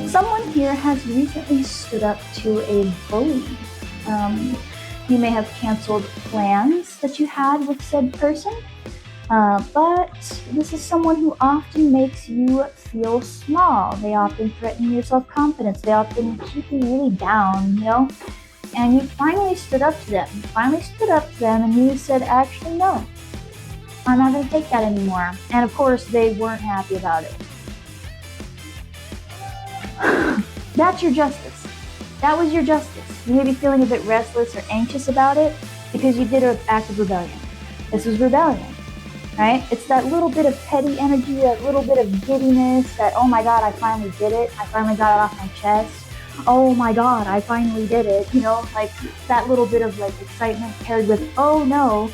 Someone here has recently stood up to a bully. You may have canceled plans that you had with said person, but this is someone who often makes you feel small. They often threaten your self-confidence. They often keep you really down, you know? And you finally stood up to them. You finally stood up to them and you said, actually, no, I'm not going to take that anymore. And of course, they weren't happy about it. That's your justice. That was your justice. You may be feeling a bit restless or anxious about it because you did an act of rebellion. This was rebellion, right? It's that little bit of petty energy, that little bit of giddiness, that, oh my God, I finally did it. I finally got it off my chest. Oh my God, I finally did it. You know, like that little bit of like excitement paired with, oh no,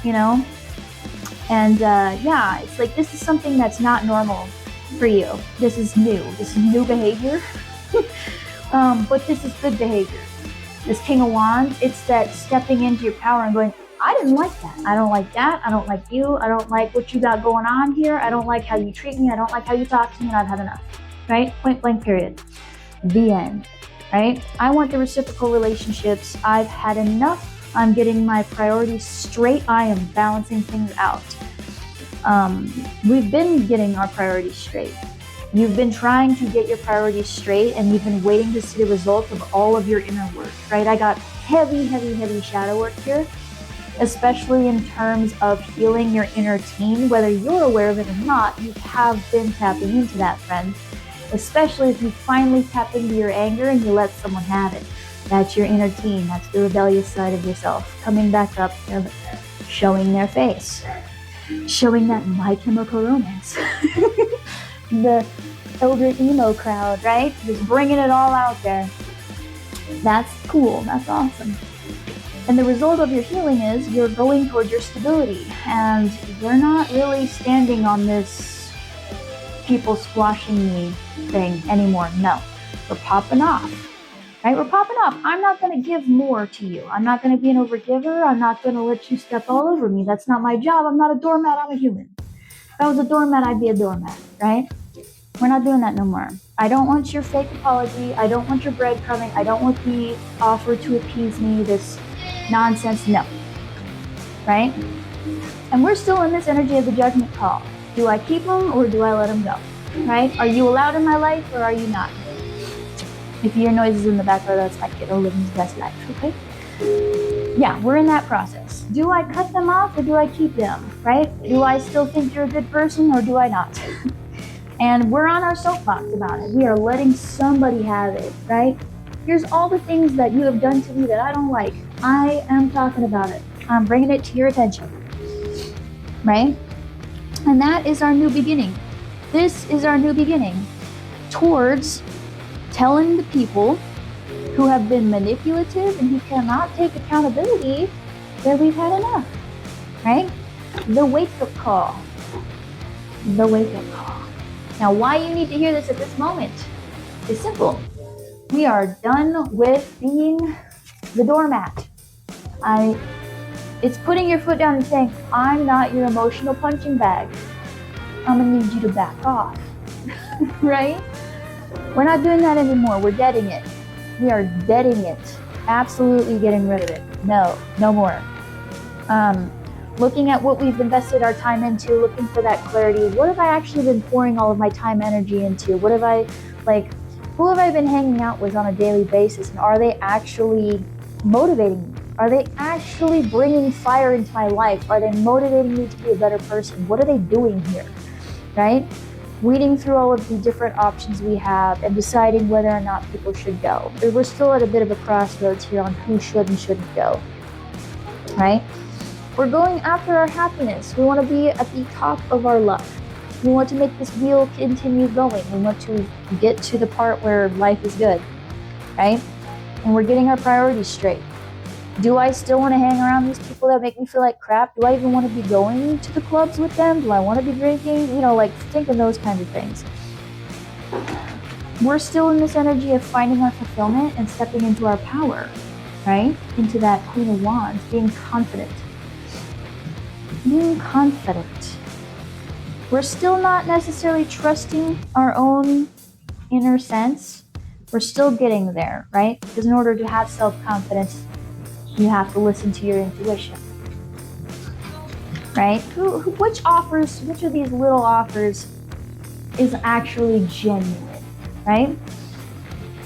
you know? And yeah, it's like, this is something that's not normal for you. This is new. This is new behavior. But this is good behavior. This King of Wands, it's that stepping into your power and going, I didn't like that. I don't like that. I don't like you. I don't like what you got going on here. I don't like how you treat me. I don't like how you talk to me, and I've had enough. Right? Point blank period. The end. Right? I want the reciprocal relationships. I've had enough. I'm getting my priorities straight. I am balancing things out. We've been getting our priorities straight. You've been trying to get your priorities straight, and you've been waiting to see the result of all of your inner work, right? I got heavy, heavy, heavy shadow work here, especially in terms of healing your inner teen. Whether you're aware of it or not, you have been tapping into that, friend. Especially if you finally tap into your anger and you let someone have it. That's your inner teen. That's the rebellious side of yourself coming back up, showing their face. Showing that My Chemical Romance. The elder emo crowd, right? Just bringing it all out there. That's cool. That's awesome. And the result of your healing is you're going towards your stability, and you're not really standing on this people squashing me thing anymore. No, we're popping off, right? We're popping off. I'm not going to give more to you. I'm not going to be an overgiver. I'm not going to let you step all over me. That's not my job. I'm not a doormat. I'm a human. If I was a doormat, I'd be a doormat, right? We're not doing that no more. I don't want your fake apology. I don't want your breadcrumbing. I don't want the offer to appease me, this nonsense. No. Right? And we're still in this energy of the judgment call. Do I keep them or do I let them go? Right? Are you allowed in my life or are you not? If you hear noises in the background, that's my kiddo living his best life, okay? Yeah, we're in that process. Do I cut them off or do I keep them? Right? Do I still think you're a good person or do I not? And we're on our soapbox about it. We are letting somebody have it, right? Here's all the things that you have done to me that I don't like. I am talking about it. I'm bringing it to your attention, right? And that is our new beginning. This is our new beginning towards telling the people who have been manipulative and who cannot take accountability that we've had enough, right? The wake-up call. The wake-up call. Now, why you need to hear this at this moment is simple. We are done with being the doormat. It's putting your foot down and saying, I'm not your emotional punching bag. I'm gonna need you to back off, right? We're not doing that anymore. We're deading it. We are deading it. Absolutely getting rid of it. No more. Looking at what we've invested our time into, looking for that clarity. What have I actually been pouring all of my time, energy into? What have I, who have I been hanging out with on a daily basis? And are they actually motivating me? Are they actually bringing fire into my life? Are they motivating me to be a better person? What are they doing here, right? Weeding through all of the different options we have and deciding whether or not people should go. We're still at a bit of a crossroads here on who should and shouldn't go, right? We're going after our happiness. We want to be at the top of our luck. We want to make this wheel continue going. We want to get to the part where life is good, right? And we're getting our priorities straight. Do I still want to hang around these people that make me feel like crap? Do I even want to be going to the clubs with them? Do I want to be drinking? Thinking those kinds of things. We're still in this energy of finding our fulfillment and stepping into our power, right? Into that Queen of Wands, being confident. Being confident. We're still not necessarily trusting our own inner sense. We're still getting there, right? Because in order to have self-confidence, you have to listen to your intuition, right? Which of these little offers is actually genuine, right?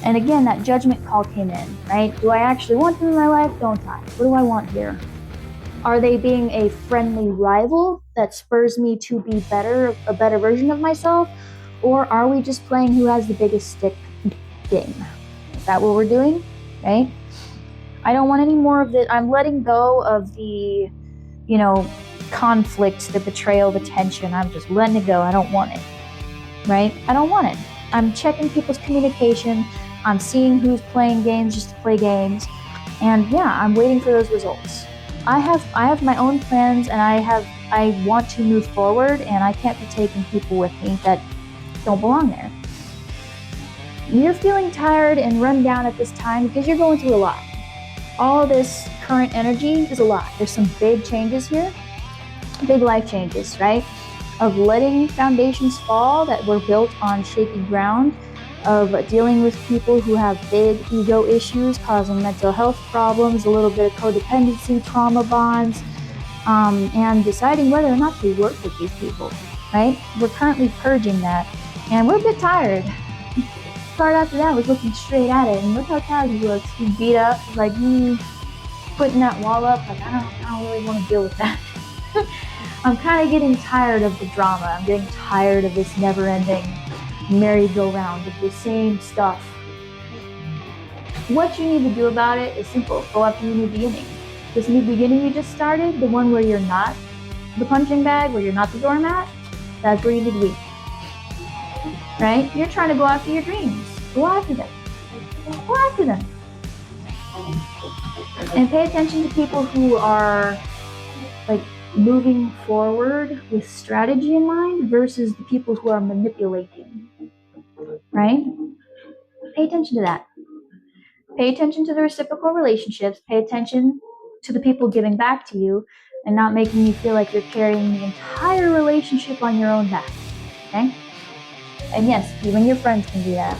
And again, that judgment call came in, right? Do I actually want them in my life? Don't I? What do I want here? Are they being a friendly rival that spurs me to be a better version of myself? Or are we just playing who has the biggest stick game? Is that what we're doing, right? I don't want any more of this. I'm letting go of the, conflict, the betrayal, the tension. I'm just letting it go. I don't want it, right? I don't want it. I'm checking people's communication. I'm seeing who's playing games just to play games. And yeah, I'm waiting for those results. I have my own plans, and I want to move forward, and I can't be taking people with me that don't belong there. You're feeling tired and run down at this time because you're going through a lot. All this current energy is a lot. There's some big changes here, big life changes, right? Of letting foundations fall that were built on shaky ground, of dealing with people who have big ego issues causing mental health problems, a little bit of codependency, trauma bonds, and deciding whether or not to work with these people, right? We're currently purging that, and we're a bit tired. Part after that was looking straight at it, and look how tired he looks. He's beat up, like putting that wall up. Like I don't really want to deal with that. I'm kind of getting tired of the drama. I'm getting tired of this never-ending merry-go-round of the same stuff. What you need to do about it is simple. Go after your new beginning. This new beginning you just started, the one where you're not the punching bag, where you're not the doormat, that's where you need to be. Right? You're trying to go after your dreams. Go after them. Go after them. And pay attention to people who are like moving forward with strategy in mind versus the people who are manipulating. Right? Pay attention to that. Pay attention to the reciprocal relationships. Pay attention to the people giving back to you and not making you feel like you're carrying the entire relationship on your own back. Okay? And yes, even your friends can do that.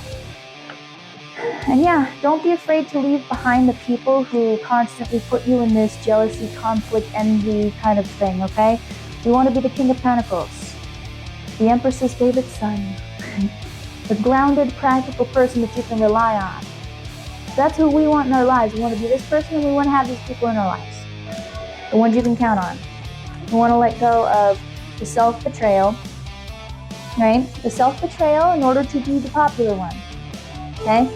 And yeah, don't be afraid to leave behind the people who constantly put you in this jealousy, conflict, envy kind of thing, okay? You want to be the King of Pentacles, the Empress David's son, the grounded, practical person that you can rely on. That's who we want in our lives. We want to be this person, and we want to have these people in our lives. The ones you can count on. We want to let go of the self-betrayal, right? The self-betrayal in order to be the popular one, okay?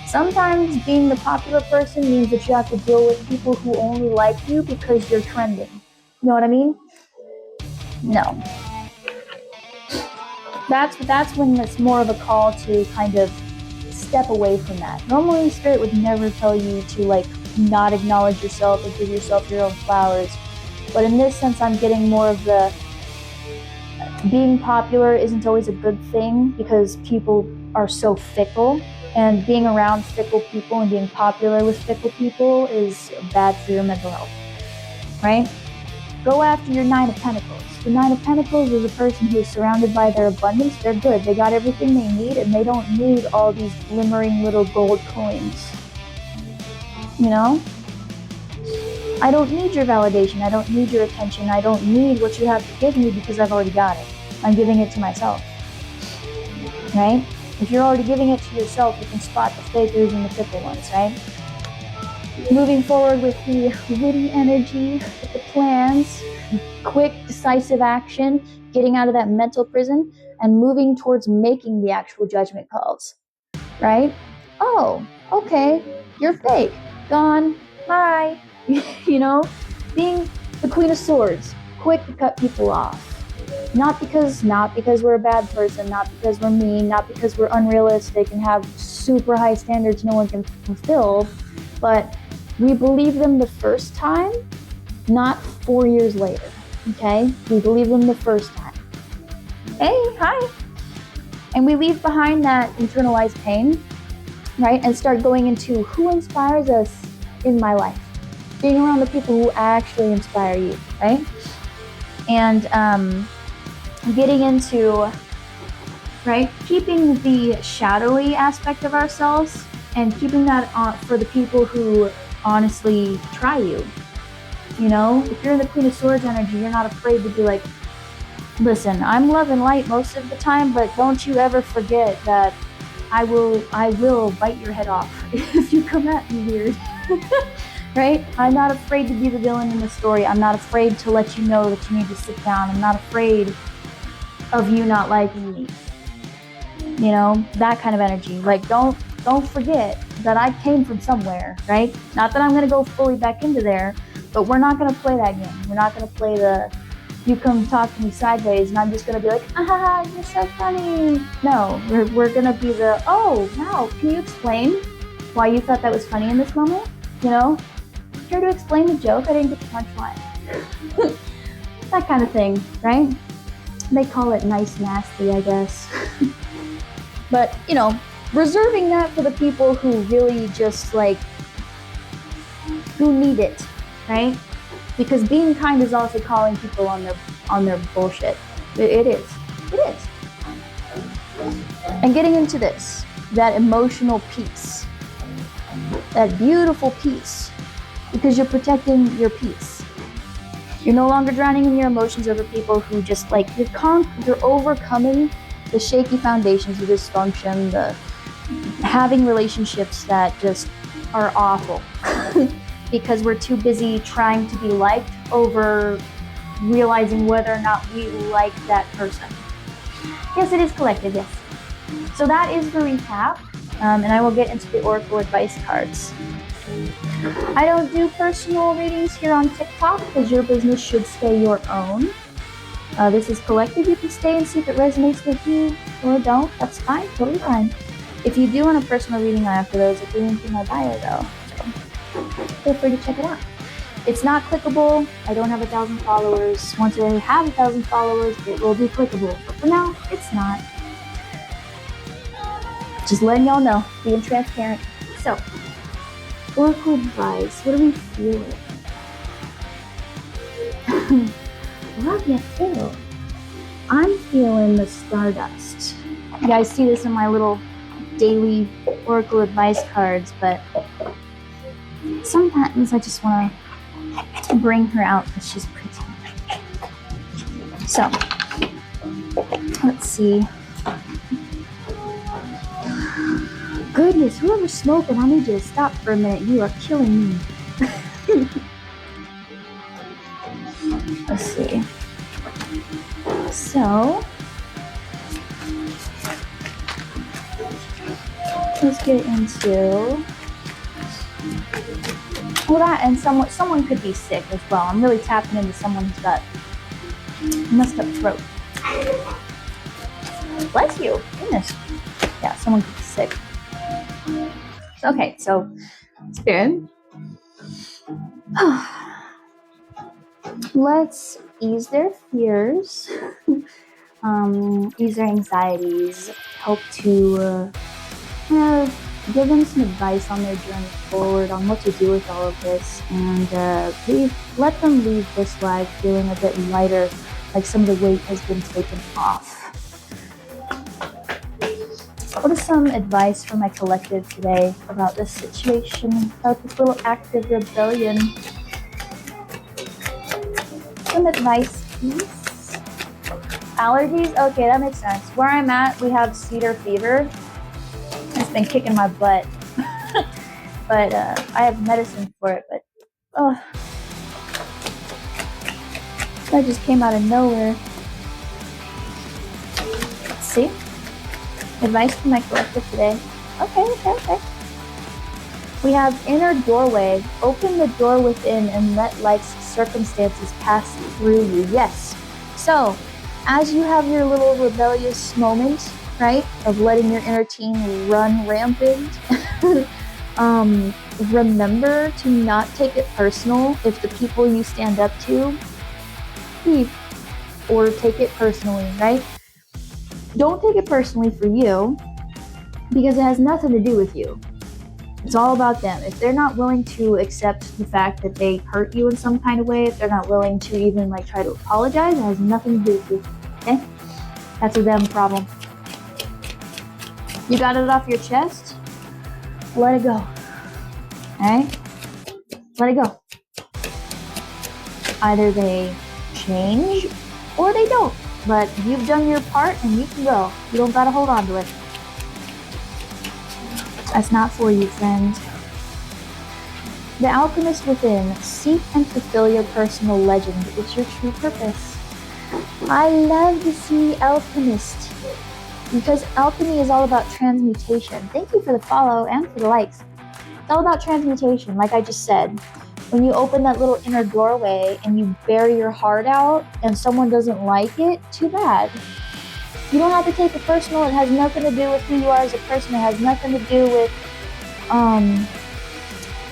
Sometimes being the popular person means that you have to deal with people who only like you because you're trending. You know what I mean? No. That's when it's more of a call to kind of step away from that. Normally, Spirit would never tell you to like not acknowledge yourself and give yourself your own flowers. But in this sense, I'm getting more of the being popular isn't always a good thing because people are so fickle. And being around fickle people and being popular with fickle people is bad for your mental health, right? Go after your Nine of Pentacles. The Nine of Pentacles is a person who is surrounded by their abundance. They're good. They got everything they need, and they don't need all these glimmering little gold coins. You know? I don't need your validation. I don't need your attention. I don't need what you have to give me because I've already got it. I'm giving it to myself, right? If you're already giving it to yourself, you can spot the fakers and the fickle ones, right? Moving forward with the witty energy, with the plans, quick, decisive action, getting out of that mental prison, and moving towards making the actual judgment calls, right? Oh, okay, you're fake. Gone. Bye. You know? Being the Queen of Swords, quick to cut people off. Not because we're a bad person, not because we're mean, not because we're unrealistic and have super high standards no one can fulfill, but we believe them the first time, not 4 years later, okay? We believe them the first time. Hey, hi. And we leave behind that internalized pain, right? And start going into who inspires us in my life. Being around the people who actually inspire you, right? And getting into, right, keeping the shadowy aspect of ourselves and keeping that on for the people who honestly try you. You know, if you're in the Queen of Swords energy, you're not afraid to be like, listen, I'm love and light most of the time, but don't you ever forget that I will bite your head off if you come at me weird. Right? I'm not afraid to be the villain in the story. I'm not afraid to let you know that you need to sit down. I'm not afraid of you not liking me. You know, that kind of energy. Like, don't forget that I came from somewhere, right? Not that I'm gonna go fully back into there, but we're not gonna play that game. We're not gonna play the you come talk to me sideways and I'm just gonna be like, ah, you're so funny. No, we're gonna be the, oh, wow, can you explain why you thought that was funny in this moment? You know, care to explain the joke? I didn't get the punchline. That kind of thing, right? They call it nice nasty, I guess. But, you know, reserving that for the people who really just like, who need it, right? Because being kind is also calling people on their bullshit. It is. And getting into this, that emotional peace, that beautiful peace, because you're protecting your peace. You're no longer drowning in your emotions over people who just like, you're overcoming the shaky foundations of dysfunction, the having relationships that just are awful. Because we're too busy trying to be liked over realizing whether or not we like that person. Yes, it is collective, yes. So that is the recap, and I will get into the Oracle advice cards. I don't do personal readings here on TikTok because your business should stay your own. This is collective. You can stay and see if it resonates with you or don't. That's fine, totally fine. If you do want a personal reading after those, it's the link in my bio though. Feel free to check it out. It's not clickable. I don't have 1,000 followers. Once I have 1,000 followers, it will be clickable. But for now, it's not. Just letting y'all know, being transparent. So, Oracle advice. What are we feeling? What do you feel? I'm feeling the Stardust. You guys see this in my little daily Oracle advice cards, but sometimes I just want to bring her out because she's pretty. So, let's see. Goodness, whoever's smoking, I need you to stop for a minute. You are killing me. Let's see. So, let's get into... Well, that and someone could be sick as well. I'm really tapping into someone who's got messed up throat. Bless you. Goodness. Yeah, someone could be sick. Okay, so Spirit. Let's ease their fears, ease their anxieties, help to give them some advice on their journey forward, on what to do with all of this, and let them leave this life feeling a bit lighter, like some of the weight has been taken off. What is some advice for my collective today about this situation, about this little active rebellion? Some advice, please. Allergies? Okay, that makes sense. Where I'm at, we have cedar fever. It's been kicking my butt. But I have medicine for it, but that just came out of nowhere. Let's see. Advice for my collective today. Okay. We have inner doorway. Open the door within and let life's circumstances pass through you. Yes. So, as you have your little rebellious moment, right, of letting your inner teen run rampant, remember to not take it personal if the people you stand up to leave, or take it personally, right? Don't take it personally for you, because it has nothing to do with you. It's all about them. If they're not willing to accept the fact that they hurt you in some kind of way, if they're not willing to even try to apologize, it has nothing to do with you, okay? That's a them problem. You got it off your chest? Let it go. Okay? Let it go. Either they change or they don't. But you've done your part and you can go. You don't gotta hold on to it. That's not for you, friend. The alchemist within. Seek and fulfill your personal legend. It's your true purpose. I love to see alchemist, because alchemy is all about transmutation. Thank you for the follow and for the likes. It's all about transmutation, like I just said. When you open that little inner doorway and you bear your heart out and someone doesn't like it, too bad. You don't have to take it personal. It has nothing to do with who you are as a person. It has nothing to do with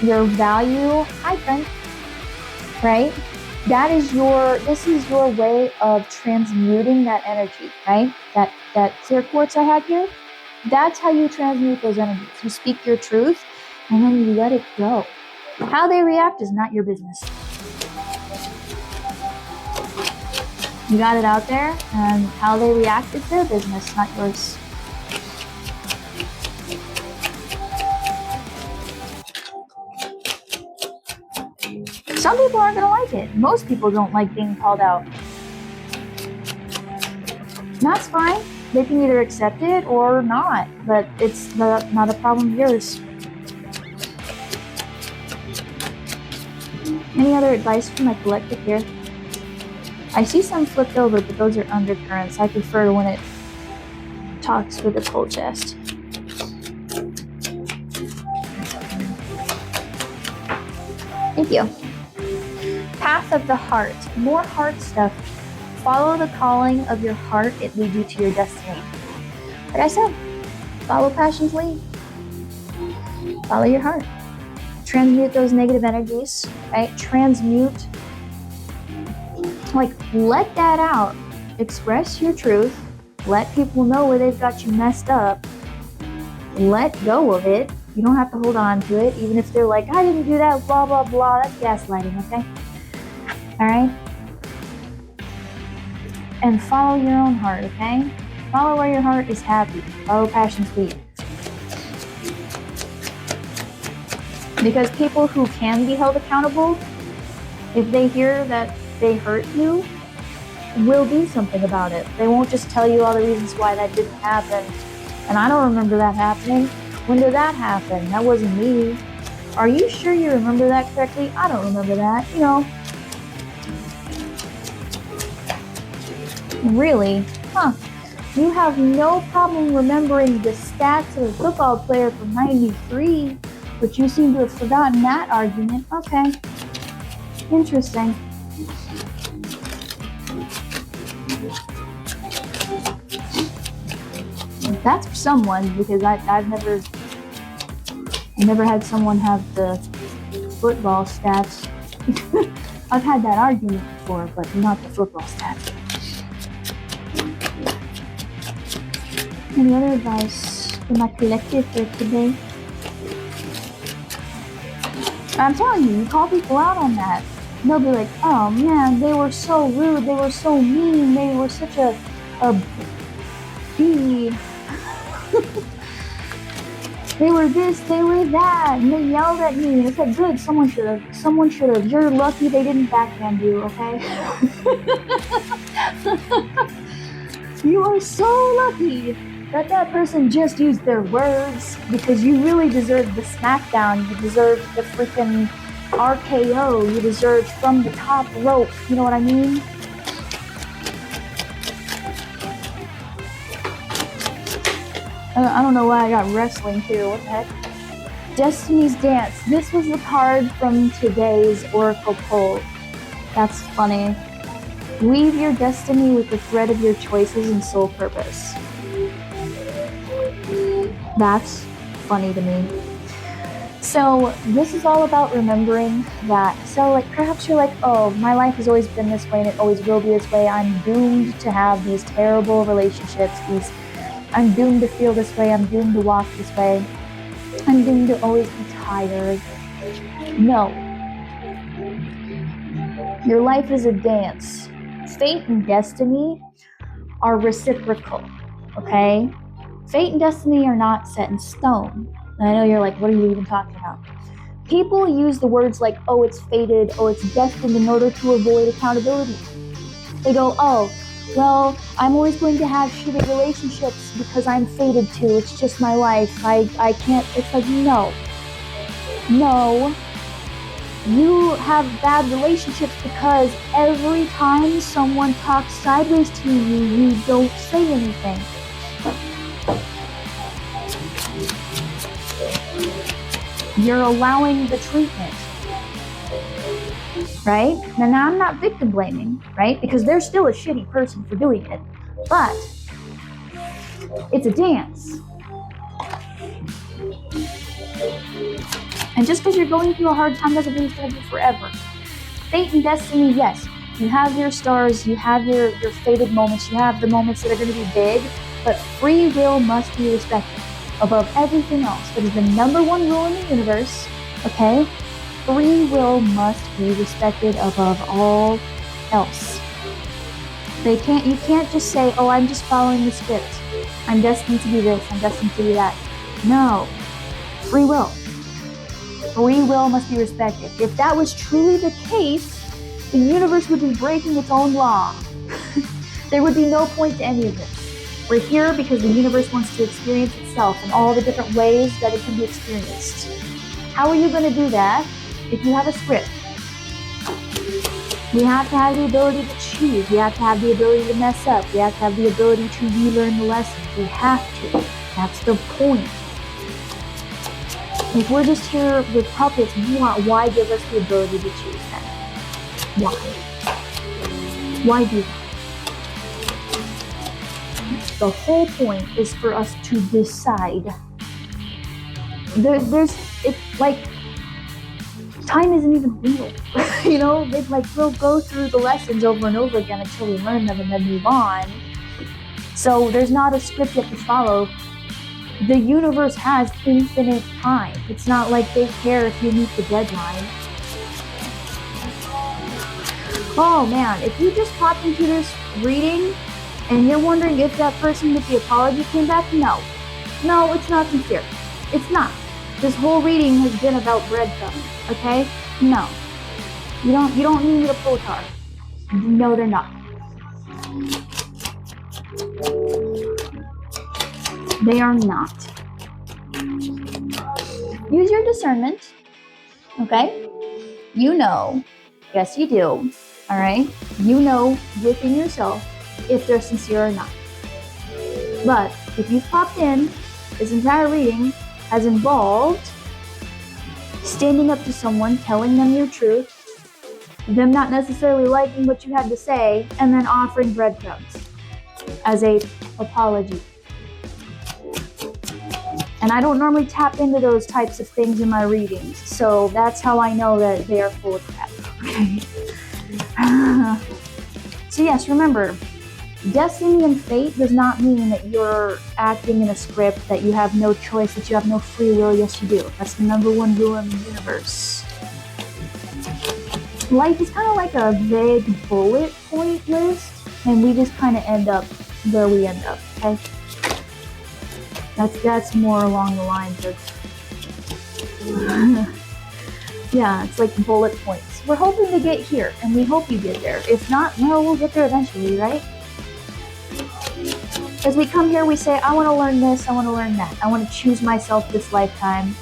your value. Hi, friend. Right? This is your way of transmuting that energy, right? That clear quartz I had here, that's how you transmute those energies. You speak your truth and then you let it go. How they react is not your business. You got it out there, and how they react is their business, not yours. Some people aren't going to like it. Most people don't like being called out. That's fine. They can either accept it or not, but it's not a problem of yours. Any other advice for my collective here? I see some flipped over, but those are undercurrents. I prefer when it talks with the cold chest. Thank you. Path of the heart. More heart stuff. Follow the calling of your heart. It leads you to your destiny. Like I said, follow passion's lead. Follow your heart. Transmute those negative energies, right? Transmute. Like, let that out. Express your truth. Let people know where they've got you messed up. Let go of it. You don't have to hold on to it, even if they're like, I didn't do that, blah, blah, blah. That's gaslighting, okay? All right? And follow your own heart, okay? Follow where your heart is happy. Follow passion's lead. Because people who can be held accountable, if they hear that they hurt you, will do something about it. They won't just tell you all the reasons why that didn't happen. And I don't remember that happening. When did that happen? That wasn't me. Are you sure you remember that correctly? I don't remember that. You know. Really? Huh. You have no problem remembering the stats of a football player from '93, but you seem to have forgotten that argument. Okay. Interesting. That's for someone, because I've never had someone have the football stats. I've had that argument before, but not the football stats. Any other advice for my collective for today? I'm telling you, you call people out on that. And they'll be like, oh man, they were so rude, they were so mean, they were such a bee. They were this, they were that, and they yelled at me. And it's like, good, someone should have. You're lucky they didn't backhand you, okay? You are so lucky that person just used their words, because you really deserve the smackdown. You deserve the freaking RKO. You deserve from the top rope. You know what I mean? I don't know why I got wrestling too. What the heck? Destiny's Dance. This was the card from today's Oracle poll. That's funny. Weave your destiny with the thread of your choices and soul purpose. That's funny to me. So this is all about remembering that. So like, perhaps you're like, oh, my life has always been this way and it always will be this way. I'm doomed to have these terrible relationships. I'm doomed to feel this way. I'm doomed to walk this way. I'm doomed to always be tired. No. Your life is a dance. Fate and destiny are reciprocal, okay? Fate and destiny are not set in stone. And I know you're like, what are you even talking about? People use the words like, oh, it's fated, oh, it's destined in order to avoid accountability. They go, oh, well, I'm always going to have shitty relationships because I'm fated to. It's just my life. I can't. It's like, no. No. You have bad relationships because every time someone talks sideways to you, you don't say anything. You're allowing the treatment. Right? Now I'm not victim blaming, right? Because they're still a shitty person for doing it. But it's a dance. And just because you're going through a hard time doesn't mean it's going to be forever. Fate and destiny, yes. You have your stars, you have your fated moments, you have the moments that are going to be big, but free will must be respected above everything else. That is the number one rule in the universe, okay? Free will must be respected above all else. You can't just say, oh, I'm just following the script. I'm destined to be this, I'm destined to be that. No. Free will. Free will must be respected. If that was truly the case, the universe would be breaking its own law. There would be no point to any of this. We're here because the universe wants to experience itself in all the different ways that it can be experienced. How are you going to do that if you have a script? We have to have the ability to choose. We have to have the ability to mess up. We have to have the ability to relearn the lessons. We have to. That's the point. If we're just here with puppets, why give us the ability to choose then? Why? Why do that? The whole point is for us to decide. It's like, time isn't even real. You know, it's like we'll go through the lessons over and over again until we learn them and then move on. So there's not a script you have to follow. The universe has infinite time. It's not like they care if you meet the deadline. Oh man, if you just popped into this reading and you're wondering if that person with the apology came back, no, it's not sincere. It's not. This whole reading has been about breadcrumbs, okay? No. You don't need me to pull a card. No, they're not. They are not. Use your discernment, okay? You know, yes you do, all right? You know within yourself if they're sincere or not. But if you've popped in, this entire reading has involved standing up to someone, telling them your truth, them not necessarily liking what you had to say, and then offering breadcrumbs as a apology. And I don't normally tap into those types of things in my readings, so that's how I know that they are full of crap. Okay. So yes, remember, destiny and fate does not mean that you're acting in a script, that you have no choice, that you have no free will. Yes, you do. That's the number one rule in the universe. Life is kind of like a vague bullet point list, and we just kind of end up where we end up, okay? That's more along the lines of, yeah, it's like bullet points. We're hoping to get here, and we hope you get there. If not, well, we'll get there eventually, right? As we come here, we say, I want to learn this, I want to learn that. I want to choose myself this lifetime.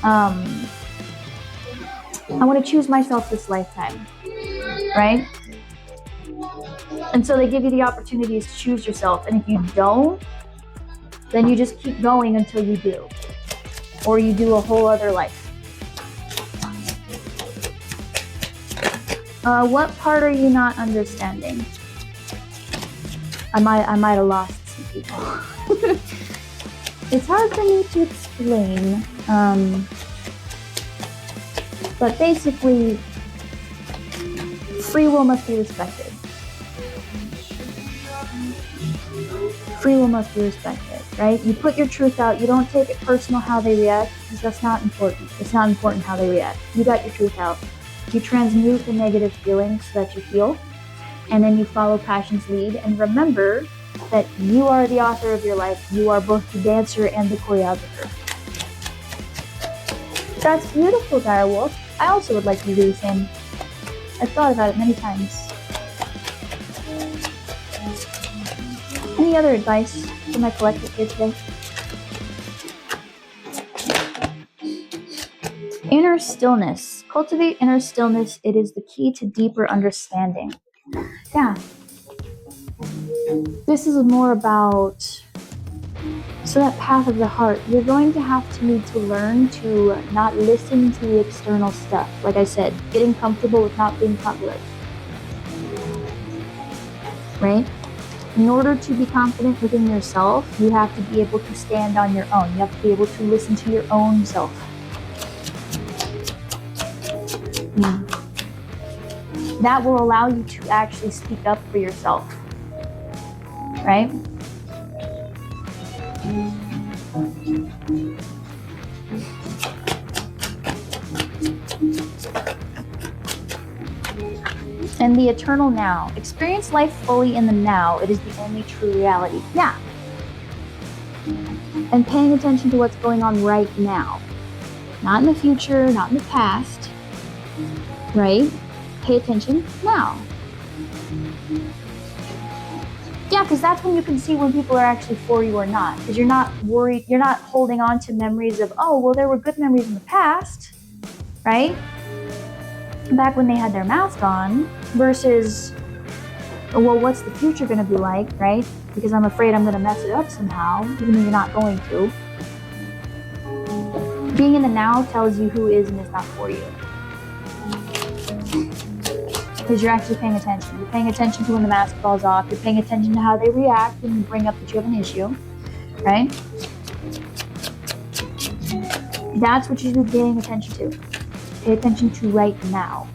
I want to choose myself this lifetime, right? And so they give you the opportunities to choose yourself. And if you don't, then you just keep going until you do. Or you do a whole other life. What part are you not understanding? I might have lost some people. It's hard for me to explain. But basically, free will must be respected. Free will must be respected, right? You put your truth out. You don't take it personal how they react, because that's not important. It's not important how they react. You got your truth out. You transmute the negative feelings that you feel. and then you follow passion's lead. And remember that you are the author of your life. You are both the dancer and the choreographer. That's beautiful, Direwolf. I also would like to do the same. I've thought about it many times. Any other advice for my collective here today? Inner stillness. Cultivate inner stillness. It is the key to deeper understanding. Yeah. This is more about, so that path of the heart, you're going to have to need to learn to not listen to the external stuff. Like I said, getting comfortable with not being popular. Right? In order to be confident within yourself, you have to be able to stand on your own. You have to be able to listen to your own self. That will allow you to actually speak up for yourself. Right? And the eternal now. Experience life fully in the now. It is the only true reality. Yeah. And paying attention to what's going on right now. Not in the future, not in the past. Right? Pay attention now. Yeah, because that's when you can see when people are actually for you or not. Because you're not worried, you're not holding on to memories of, oh, well, there were good memories in the past, right? Back when they had their mask on, versus, well, what's the future going to be like, right? Because I'm afraid I'm going to mess it up somehow, even though you're not going to. Being in the now tells you who is and is not for you. Because you're actually paying attention. You're paying attention to when the mask falls off. You're paying attention to how they react when you bring up that you have an issue, right? That's what you should be paying attention to. Pay attention to right now.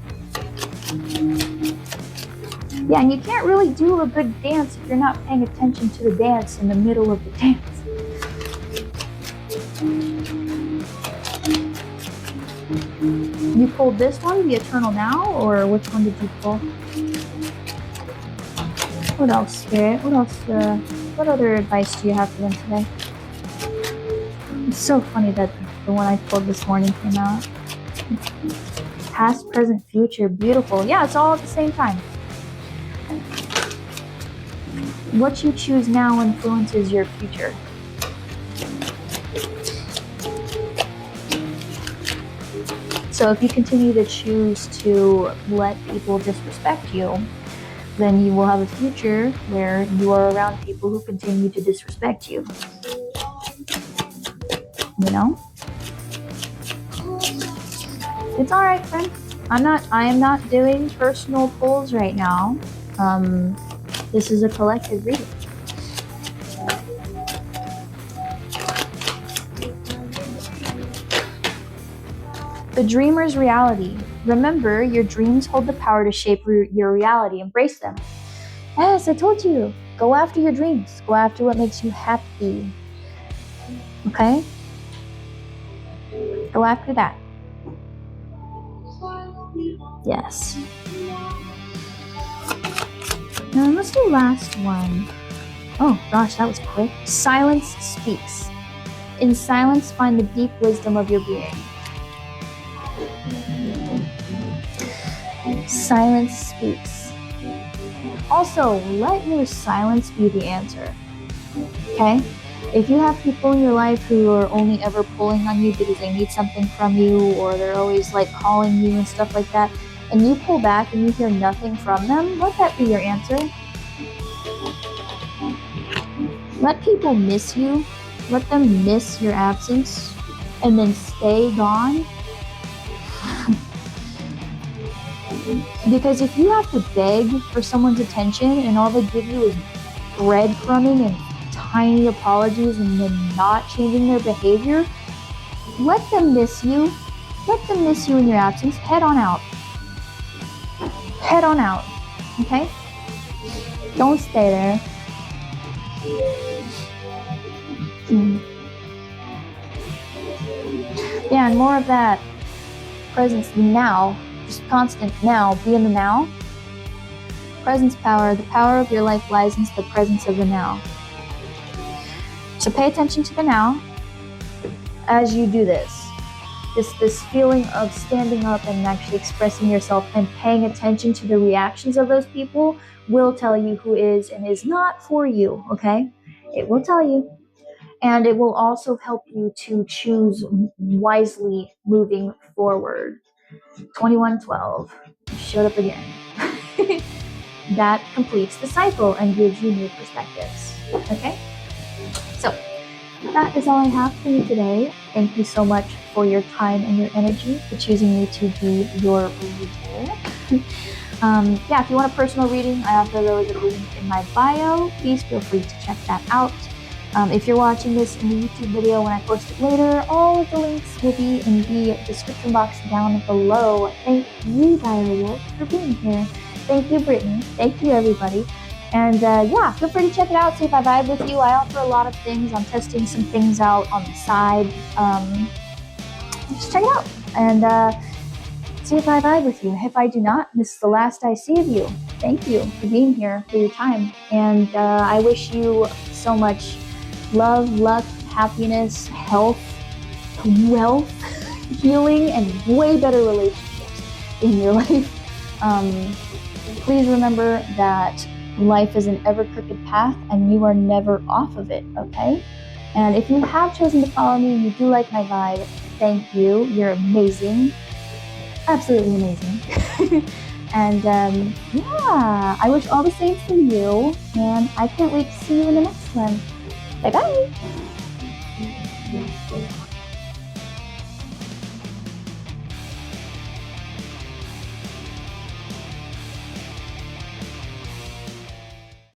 Yeah, and you can't really do a good dance if you're not paying attention to the dance in the middle of the dance. You pulled this one, the eternal now, or which one did you pull? What else, Spirit? What else? What other advice do you have for them today? It's so funny that the one I pulled this morning came out. Past, present, future, beautiful. Yeah, it's all at the same time. What you choose now influences your future. So if you continue to choose to let people disrespect you, then you will have a future where you are around people who continue to disrespect you. You know? It's all right, friend. I am not doing personal pulls right now. This is a collective reading. The dreamer's reality. Remember, your dreams hold the power to shape your reality. Embrace them. Yes, I told you. Go after your dreams. Go after what makes you happy. Okay? Go after that. Yes. Now let's do last one. Oh gosh, that was quick. Silence speaks. In silence, find the deep wisdom of your being. Silence speaks. Also, let your silence be the answer. Okay? If you have people in your life who are only ever pulling on you because they need something from you, or they're always like calling you and stuff like that, and you pull back and you hear nothing from them, let that be your answer. Let people miss you. Let them miss your absence and then stay gone. Because if you have to beg for someone's attention and all they give you is breadcrumbing and tiny apologies and then not changing their behavior, let them miss you. Let them miss you in your absence. Head on out. Head on out. Okay? Don't stay there. Yeah, and more of that presence now. Just constant now. Be in the now. presence power. The power of your life lies in the presence of the now. So pay attention to the now as you do this. This feeling of standing up and actually expressing yourself and paying attention to the reactions of those people will tell you who is and is not for you, okay? It will tell you. And it will also help you to choose wisely moving forward. 2112 showed up again. That completes the cycle and gives you new perspectives, okay? So that is all I have for you today. Thank you so much for your time and your energy, for choosing me to be your reader. Yeah, if you want a personal reading, I offer those at the link in my bio. Please feel free to check that out. If you're watching this in the YouTube video when I post it later, all of the links will be in the description box down below. Thank you, Diary, for being here. Thank you, Brittany. Thank you, everybody. And yeah, feel free to check it out, see if I vibe with you. I offer a lot of things. I'm testing some things out on the side. Just check it out and see if I vibe with you. If I do not, this is the last I see of you. Thank you for being here, for your time. And I wish you so much love, luck, happiness, health, wealth, healing, and way better relationships in your life. Please remember that life is an ever crooked path and you are never off of it, okay? And if you have chosen to follow me and you do like my vibe, thank you. You're amazing. Absolutely amazing. And yeah, I wish all the same for you, and I can't wait to see you in the next one. Bye-bye.